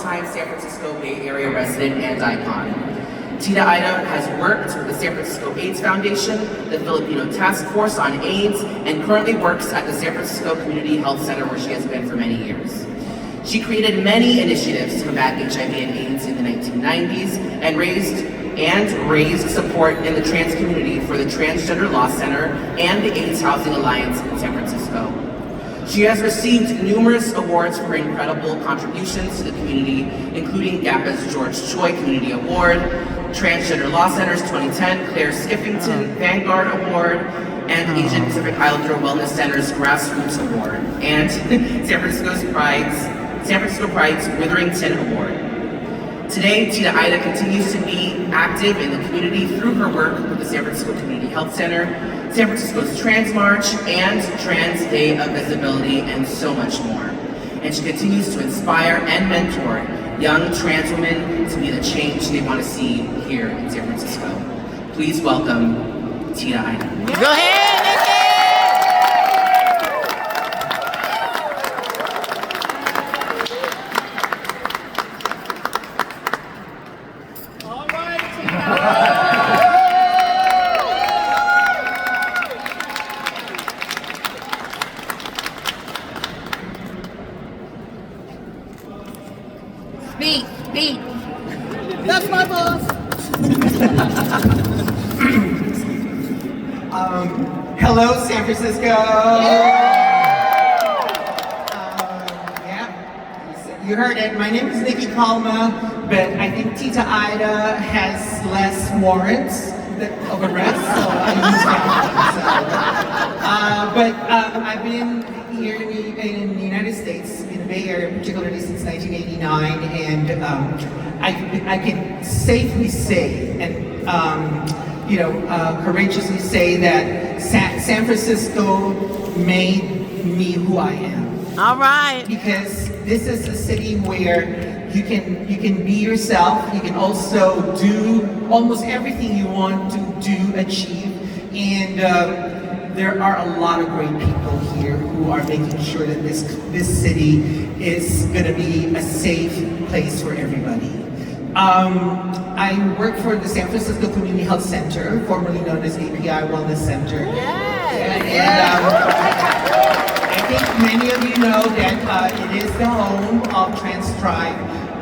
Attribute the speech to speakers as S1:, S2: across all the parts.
S1: longtime San Francisco Bay Area resident and icon. Tita Ida has worked with the San Francisco AIDS Foundation, the Filipino Task Force on AIDS, and currently works at the San Francisco Community Health Center where she has been for many years. She created many initiatives to combat HIV and AIDS in the 1990s and raised support in the trans community for the Transgender Law Center and the AIDS Housing Alliance in San Francisco. She has received numerous awards for her incredible contributions to the community, including GAPA's George Choi Community Award, Transgender Law Center's 2010 Claire Skiffington Vanguard Award, and Asian Pacific Islander Wellness Center's Grassroots Award, and San Francisco Pride's Witherington Award. Today, Tita Ida continues to be active in the community through her work with the San Francisco Community Health Center, San Francisco's Trans March, and Trans Day of Visibility, and so much more. And she continues to inspire and mentor young trans women to be the change they want to see here in San Francisco. Please welcome Tita Ida.
S2: Go ahead, Nikki!
S3: All right,
S2: Speak.
S3: that's my boss.
S4: Hello, San Francisco. Yeah, you heard it. My name is Nikki Kalma, but I think Tita Ida has less warrants of arrest, so I use that. But I've been here in the United States, in the Bay Area, particularly since 1989, and I can safely say and courageously say that San Francisco made me who I am.
S2: All right.
S4: Because this is a city where you can be yourself. You can also do almost everything you want to achieve, and there are a lot of great people here who are making sure that this city is going to be a safe place for everybody. I work for the San Francisco Community Health Center, formerly known as API Wellness Center. And I think many of you know that it is the home of Trans Tribe,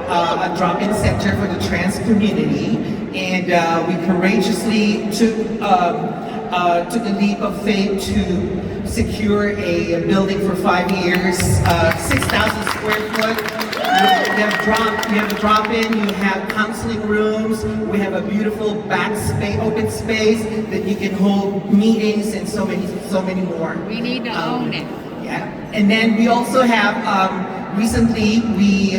S4: a drop-in center for the trans community. And we courageously took a leap of faith to secure a building for 5 years, 6,000 square foot. You have a drop-in, you have counseling rooms, we have a beautiful back space, open space that you can hold meetings and so many more.
S2: We need to own it.
S4: Yeah, and then we also have, recently we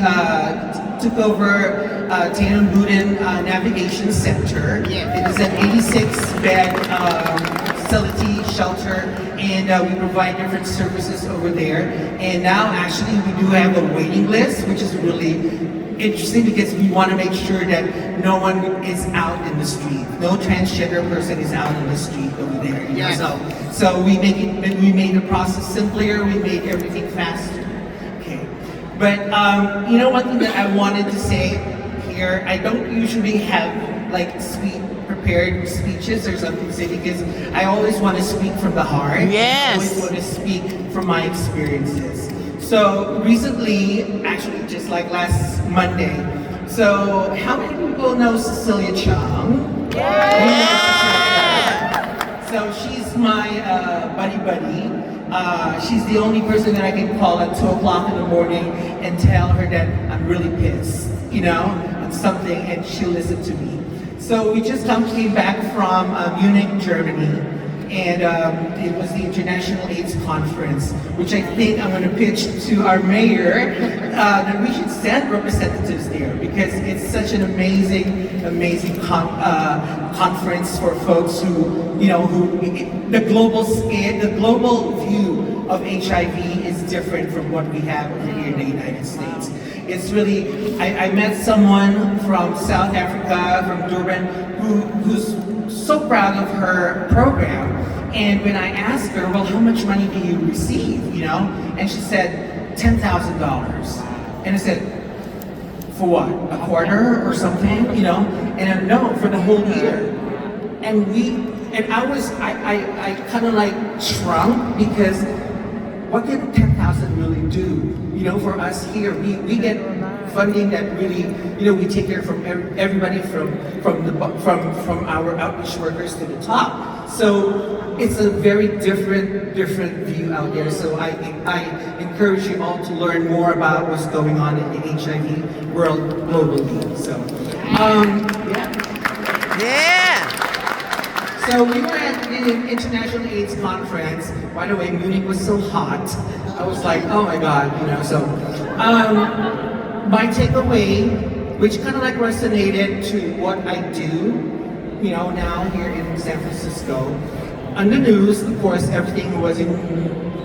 S4: took over Tatum Budin Navigation Center.
S2: Yeah.
S4: It is an 86-bed facility, shelter, and we provide different services over there. And now actually we do have a waiting list, which is really interesting because we want to make sure that no one is out in the street. No transgender person is out in the street over there. You know?
S2: Yes.
S4: So we made the process simpler, we made everything faster. Okay. But one thing that I wanted to say here, I don't usually have like prepared speeches or something to say because I always want to speak from the heart.
S2: Yes.
S4: I always want to speak from my experiences. So recently, actually just like last Monday, so how many people know Cecilia Chung?
S2: Yeah.
S4: So she's my buddy. She's the only person that I can call at 2 o'clock in the morning and tell her that I'm really pissed, on something, and she'll listen to me. So we just came back from Munich, Germany, and it was the International AIDS Conference, which I think I'm going to pitch to our mayor that we should send representatives there because it's such an amazing conference for folks who the global scale, the global view of HIV is different from what we have over here in the United States. It's really, I met someone from South Africa, from Durban, who's so proud of her program. And when I asked her, well, how much money do you receive, And she said, $10,000. And I said, for what? A quarter or something, you know? And no, for the whole year. And I kind of like shrunk because what can 10,000 really do? You know, for us here, we get funding that really, you know, we take care from everybody from our outreach workers to the top. So it's a very different view out there. So I encourage you all to learn more about what's going on in the HIV world globally. So, yeah.
S2: Yeah.
S4: So we were at the International AIDS Conference. By the way, Munich was so hot. I was like, oh my God, you know, so. My takeaway, which kind of like resonated to what I do, you know, now here in San Francisco. On the news, of course, everything was in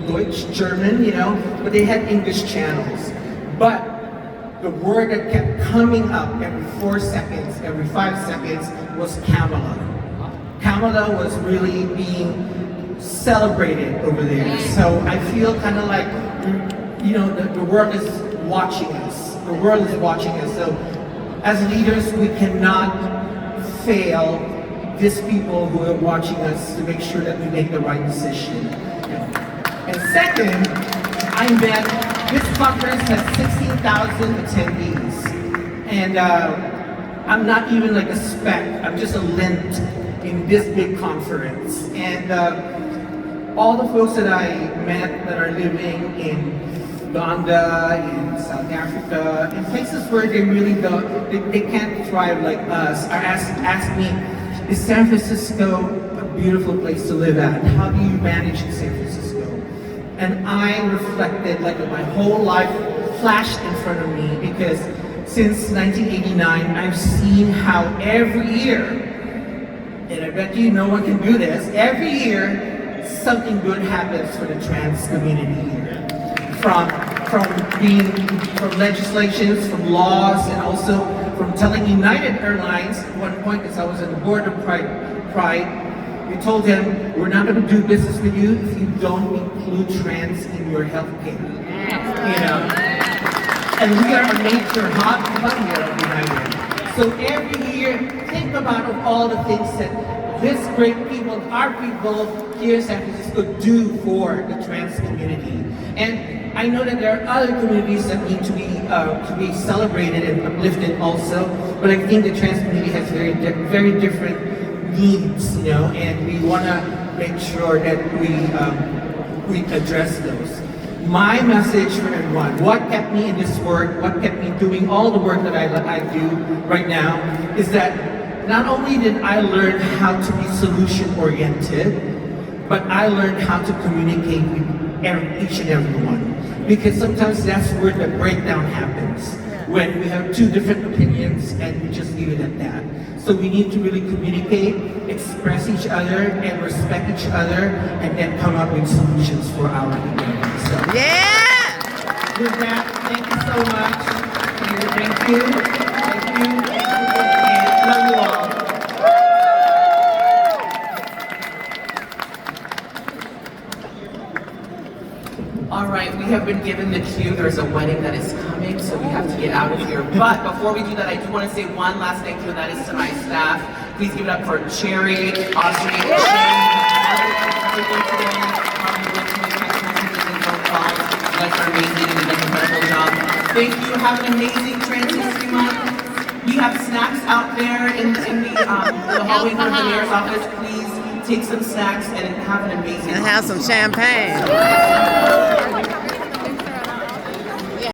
S4: Deutsch, German, you know, but they had English channels. But the word that kept coming up every 4 seconds, every 5 seconds was Kamala. Kamala was really being celebrated over there. So I feel kind of like, you know, the world is watching us. The world is watching us. So as leaders, we cannot fail these people who are watching us to make sure that we make the right decision. And second, this conference has 16,000 attendees. And I'm not even like a speck, I'm just a lint in this big conference. And all the folks that I met that are living in Uganda, in South Africa, in places where they really they can't thrive like us, are ask me, is San Francisco a beautiful place to live at? How do you manage in San Francisco? And I reflected like my whole life flashed in front of me because since 1989, I've seen how every year, and I bet you no one can do this, every year something good happens for the trans community here. From legislations, from laws, and also from telling United Airlines at one point, because I was at the board of Pride, we told them, we're not going to do business with you if you don't include trans in your health care. You know? And we are a major hub here at United. So every year, think about all the things that this great people, our people here in San Francisco do for the trans community. And I know that there are other communities that need to be celebrated and uplifted also, but I think the trans community has very different needs, you know, and we want to make sure that we address those. My message for everyone, what kept me in this work, what kept me doing all the work that I do right now, is that not only did I learn how to be solution-oriented, but I learned how to communicate with each and every one. Because sometimes that's where the breakdown happens, when we have two different opinions and we just leave it at that. So we need to really communicate, express each other, and respect each other, and then come up with solutions for our community. So,
S2: Yeah.
S4: with that, thank you so much. Thank you, and love you all.
S1: All right, we have been given the cue. There's a wedding that is coming, so we have to get out of here. But before we do that, I do want to say one last thank you, and that is to my staff. Please give it up for Cherry, Audrey, and Shane. Everything today. You guys are amazing and did an incredible job. Thank you. Have an amazing Trans History Month. We have snacks out there in the hallway from the mayor's office. Please take some snacks and have an amazing
S2: And have some champagne.